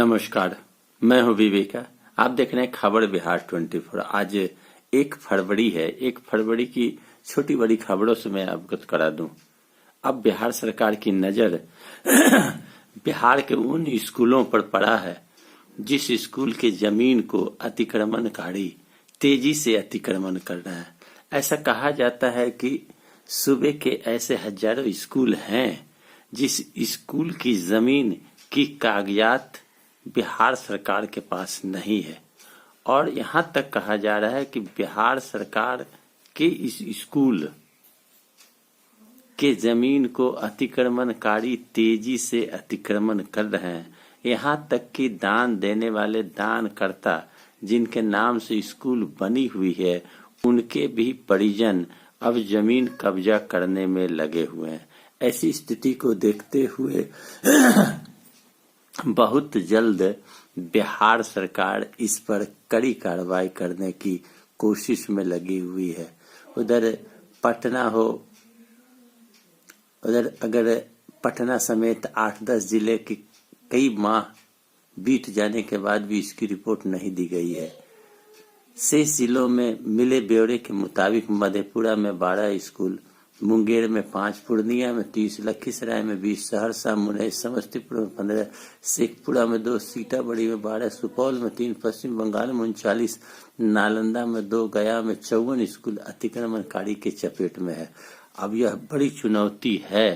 नमस्कार, मैं हूं विवेका। आप देख रहे हैं खबर बिहार 24। आज 1 फरवरी है। 1 फरवरी की छोटी बड़ी खबरों से मैं अवगत करा दूं। अब बिहार सरकार की नजर बिहार के उन स्कूलों पर पड़ा है जिस स्कूल के जमीन को अतिक्रमणकारी तेजी से अतिक्रमण कर रहा है। ऐसा कहा जाता है कि सूबे के ऐसे हजारों स्कूल हैं जिस स्कूल की जमीन की कागजात बिहार सरकार के पास नहीं है, और यहां तक कहा जा रहा है कि बिहार सरकार के इस स्कूल के जमीन को अतिक्रमणकारी तेजी से अतिक्रमण कर रहे हैं। यहां तक कि दान देने वाले दानकर्ता जिनके नाम से स्कूल बनी हुई है, उनके भी परिजन अब जमीन कब्जा करने में लगे हुए हैं। ऐसी स्थिति को देखते हुए बहुत जल्द बिहार सरकार इस पर कड़ी कार्रवाई करने की कोशिश में लगी हुई है। उधर पटना हो, उधर अगर पटना समेत 8-10 जिले की कई माह बीत जाने के बाद भी इसकी रिपोर्ट नहीं दी गई है। शेष जिलों में मिले ब्यौरे के मुताबिक मधेपुरा में 12 स्कूल, मुंगेर में 5, पूर्णिया में 30, लखीसराय में 20, सहरसा, मुरैना, समस्तीपुर में 15, शेखपुरा में 2, सीतामढ़ी में 12, सुपौल में 3, पश्चिम बंगाल में 39, नालंदा में 2, गया में 54 स्कूल अतिक्रमणकारी के चपेट में है। अब यह बड़ी चुनौती है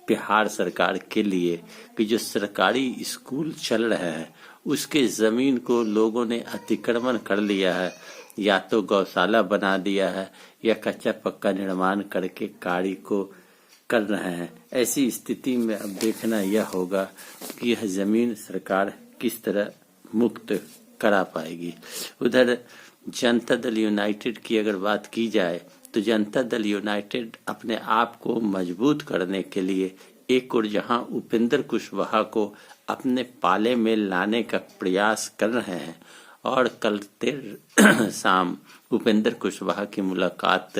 बिहार सरकार के लिए कि जो सरकारी स्कूल चल रहे हैं उसके जमीन को लोगों ने अतिक्रमण कर लिया है, या तो गौशाला बना दिया है या कच्चा पक्का निर्माण करके कार्य को कर रहे हैं। ऐसी स्थिति में अब देखना यह होगा कि यह जमीन सरकार किस तरह मुक्त करा पाएगी। उधर जनता दल यूनाइटेड की अगर बात की जाए तो जनता दल यूनाइटेड अपने आप को मजबूत करने के लिए एक और जहां उपेंद्र कुशवाहा को अपने पाले में लाने का प्रयास कर रहे हैं, और कल देर शाम उपेंद्र कुशवाहा की मुलाकात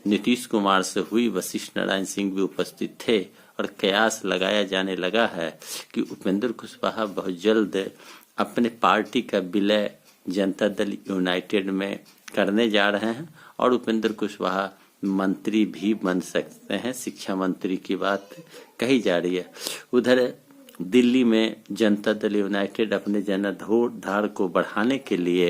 नीतीश कुमार से हुई। वशिष्ठ नारायण सिंह भी उपस्थित थे और कयास लगाया जाने लगा है कि उपेंद्र कुशवाहा बहुत जल्द अपने पार्टी का विलय जनता दल यूनाइटेड में करने जा रहे हैं, और उपेंद्र कुशवाहा मंत्री भी बन सकते हैं। शिक्षा मंत्री की बात कही जा रही है। उधर दिल्ली में जनता दल यूनाइटेड अपने जनाधार को बढ़ाने के लिए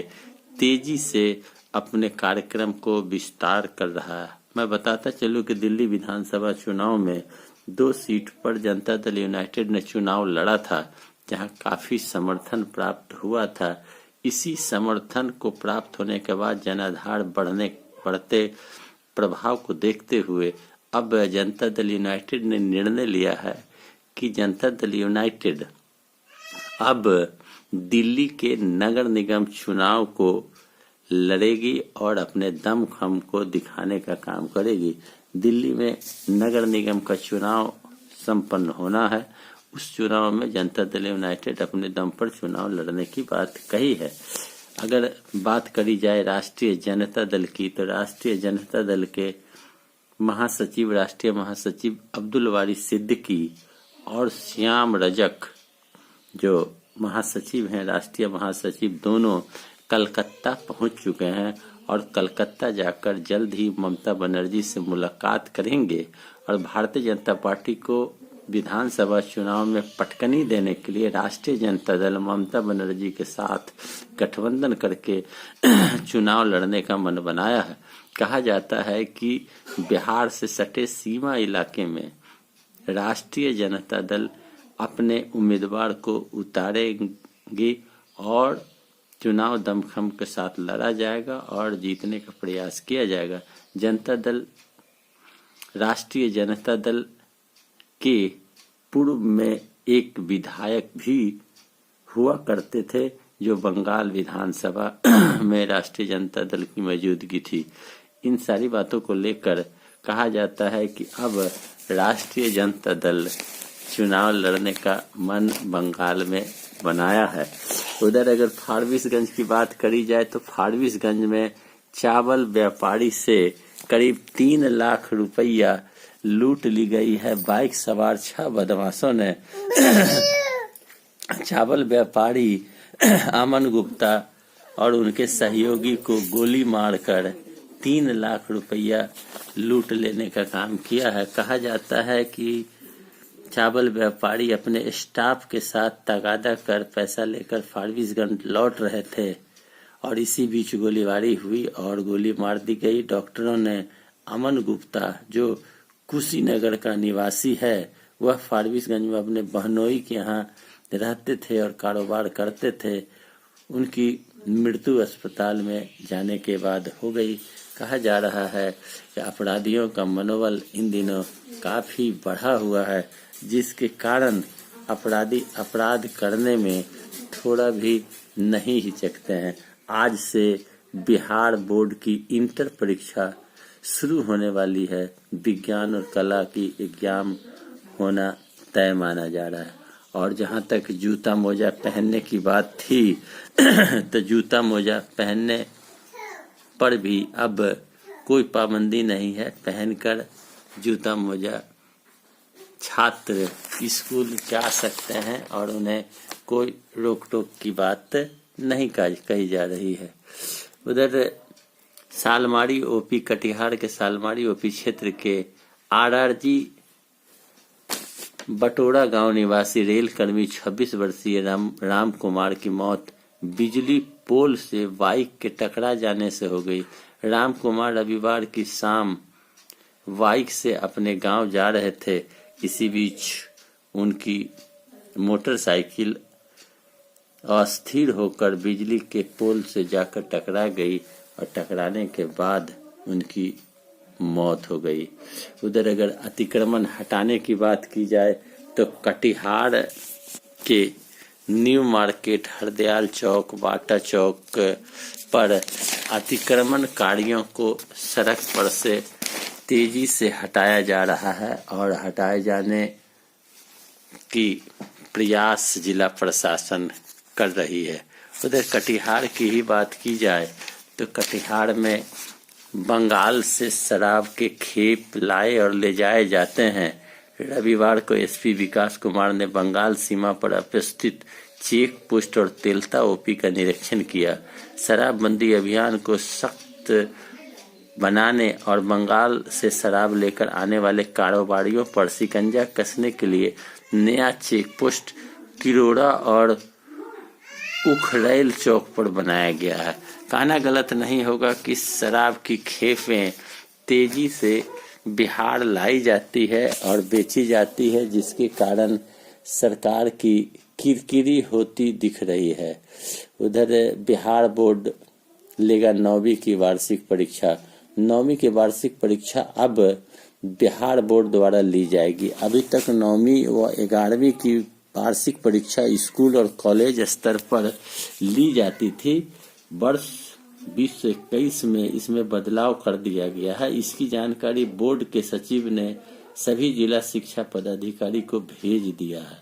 तेजी से अपने कार्यक्रम को विस्तार कर रहा है। मैं बताता चलूं कि दिल्ली विधानसभा चुनाव में 2 सीट पर जनता दल यूनाइटेड ने चुनाव लड़ा था, जहां काफी समर्थन प्राप्त हुआ था। इसी समर्थन को प्राप्त होने के बाद जनाधार बढ़ते प्रभाव को देखते हुए अब जनता दल यूनाइटेड ने निर्णय लिया है कि जनता दल यूनाइटेड अब दिल्ली के नगर निगम चुनाव को लड़ेगी और अपने दमखम को दिखाने का काम करेगी। दिल्ली में नगर निगम का चुनाव संपन्न होना है। उस चुनाव में जनता दल यूनाइटेड अपने दम पर चुनाव लड़ने की बात कही है। अगर बात करी जाए राष्ट्रीय जनता दल की, तो राष्ट्रीय जनता दल के राष्ट्रीय महासचिव अब्दुल वारी सिद्दीकी और श्याम रजक जो महासचिव हैं, राष्ट्रीय महासचिव, दोनों कलकत्ता पहुंच चुके हैं और कलकत्ता जाकर जल्द ही ममता बनर्जी से मुलाकात करेंगे और भारतीय जनता पार्टी को विधानसभा चुनाव में पटकनी देने के लिए राष्ट्रीय जनता दल ममता बनर्जी के साथ गठबंधन करके चुनाव लड़ने का मन बनाया है। कहा जाता है कि बिहार से सटे सीमा इलाके में राष्ट्रीय जनता दल अपने उम्मीदवार को उतारेंगे और चुनाव दमखम के साथ लड़ा जाएगा और जीतने का प्रयास किया जाएगा। राष्ट्रीय जनता दल के पूर्व में एक विधायक भी हुआ करते थे जो बंगाल विधानसभा में राष्ट्रीय जनता दल की मौजूदगी थी। इन सारी बातों को लेकर कहा जाता है कि अब राष्ट्रीय जनता दल चुनाव लड़ने का मन बंगाल में बनाया है। उधर अगर फारबिसगंज की बात करी जाए तो फारबिसगंज में चावल व्यापारी से करीब 3 लाख रुपया लूट ली गई है। बाइक सवार 6 बदमाशों ने चावल व्यापारी अमन गुप्ता और उनके सहयोगी को गोली मारकर 3 लाख रुपया लूट लेने का काम किया है। कहा जाता है कि चावल व्यापारी अपने स्टाफ के साथ तगादा कर पैसा लेकर फारबिसगंज लौट रहे थे और इसी बीच गोलीबारी हुई और गोली मार दी गई। डॉक्टरों ने अमन गुप्ता, जो कुशीनगर का निवासी है, वह फारबिसगंज में अपने बहनोई के यहाँ रहते थे और कारोबार करते थे, उनकी मृत्यु अस्पताल में जाने के बाद हो गई। कहा जा रहा है कि अपराधियों का मनोबल इन दिनों काफी बढ़ा हुआ है, जिसके कारण अपराधी अपराध करने में थोड़ा भी नहीं हिचकते हैं। आज से बिहार बोर्ड की इंटर परीक्षा शुरू होने वाली है। विज्ञान और कला की एग्जाम होना तय माना जा रहा है और जहां तक जूता मोजा पहनने की बात थी तो जूता मोजा पहनने पर भी अब कोई पाबंदी नहीं है। पहनकर जूता मोजा छात्र स्कूल जा सकते हैं और उन्हें कोई रोक टोक की बात नहीं कही जा रही है। उधर सालमारी ओपी, कटिहार के सालमारी ओपी क्षेत्र के आरआरजी बटोरा गांव निवासी रेल कर्मी 26 वर्षीय राम कुमार की मौत बिजली पोल से बाइक के टकरा जाने से हो गई। राम कुमार रविवार की शाम बाइक से अपने गांव जा रहे थे। इसी बीच उनकी मोटरसाइकिल अस्थिर होकर बिजली के पोल से जाकर टकरा गई और टकराने के बाद उनकी मौत हो गई। उधर अगर अतिक्रमण हटाने की बात की जाए तो कटिहार के न्यू मार्केट, हरदयाल चौक, बाटा चौक पर अतिक्रमणकारियों को सड़क पर से तेजी से हटाया जा रहा है और हटाए जाने की प्रयास जिला प्रशासन कर रही है। उधर कटिहार की ही बात की जाए तो कटिहार में बंगाल से शराब के खेप लाए और ले जाए जाते हैं। रविवार को एसपी विकास कुमार ने बंगाल सीमा पर उपस्थित चेक पोस्ट और तेलता ओपी का निरीक्षण किया। शराबबंदी अभियान को सख्त बनाने और बंगाल से शराब लेकर आने वाले कारोबारियों पर शिकंजा कसने के लिए नया चेक पोस्ट किरोड़ा और उखरैल चौक पर बनाया गया है। कहना गलत नहीं होगा कि शराब की खेपें तेजी से बिहार लाई जाती है और बेची जाती है, जिसके कारण सरकार की किरकिरी होती दिख रही है। उधर बिहार बोर्ड लेगा 9वीं की वार्षिक परीक्षा। 9वीं की वार्षिक परीक्षा अब बिहार बोर्ड द्वारा ली जाएगी। अभी तक 9वीं व 11वीं की वार्षिक परीक्षा स्कूल और कॉलेज स्तर पर ली जाती थी। वर्ष 2021 में इसमें बदलाव कर दिया गया है। इसकी जानकारी बोर्ड के सचिव ने सभी जिला शिक्षा पदाधिकारी को भेज दिया है।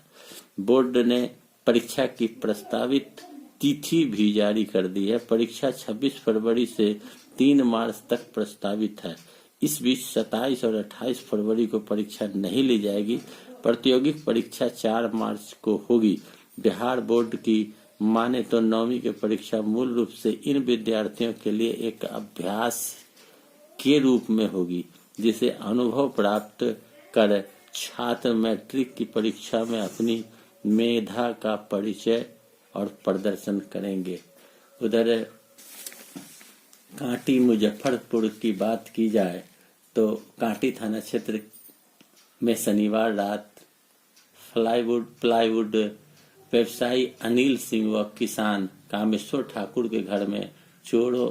बोर्ड ने परीक्षा की प्रस्तावित तिथि भी जारी कर दी है। परीक्षा 26 फरवरी से 3 मार्च तक प्रस्तावित है। इस बीच 27 और 28 फरवरी को परीक्षा नहीं ली जाएगी। प्रतियोगिक परीक्षा 4 मार्च को होगी। बिहार बोर्ड की माने तो 9वीं की परीक्षा मूल रूप से इन विद्यार्थियों के लिए एक अभ्यास के रूप में होगी, जिसे अनुभव प्राप्त कर छात्र मैट्रिक की परीक्षा में अपनी मेधा का परिचय और प्रदर्शन करेंगे। उधर कांटी मुजफ्फरपुर की बात की जाए तो कांटी थाना क्षेत्र में शनिवार रात प्लाईवुड व्यवसायी अनिल सिंह व किसान कामेश्वर ठाकुर के घर में चोरों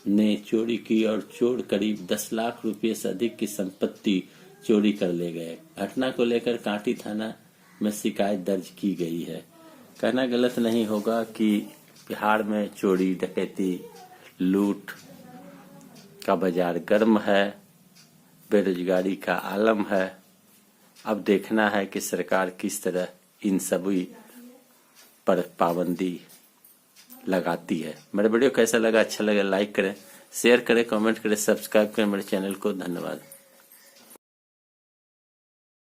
ने चोरी की और चोर करीब 10 लाख रुपए से अधिक की संपत्ति चोरी कर ले गए। घटना को लेकर कांटी थाना में शिकायत दर्ज की गई है। कहना गलत नहीं होगा कि बिहार में चोरी, डकैती, लूट का बाजार गर्म है, बेरोजगारी का आलम है। अब देखना है कि सरकार किस तरह इन सभी पर पाबंदी लगाती है। मेरा वीडियो कैसा लगा? अच्छा लगा लाइक करें, शेयर करें, कमेंट करें, सब्सक्राइब करें मेरे चैनल को। धन्यवाद।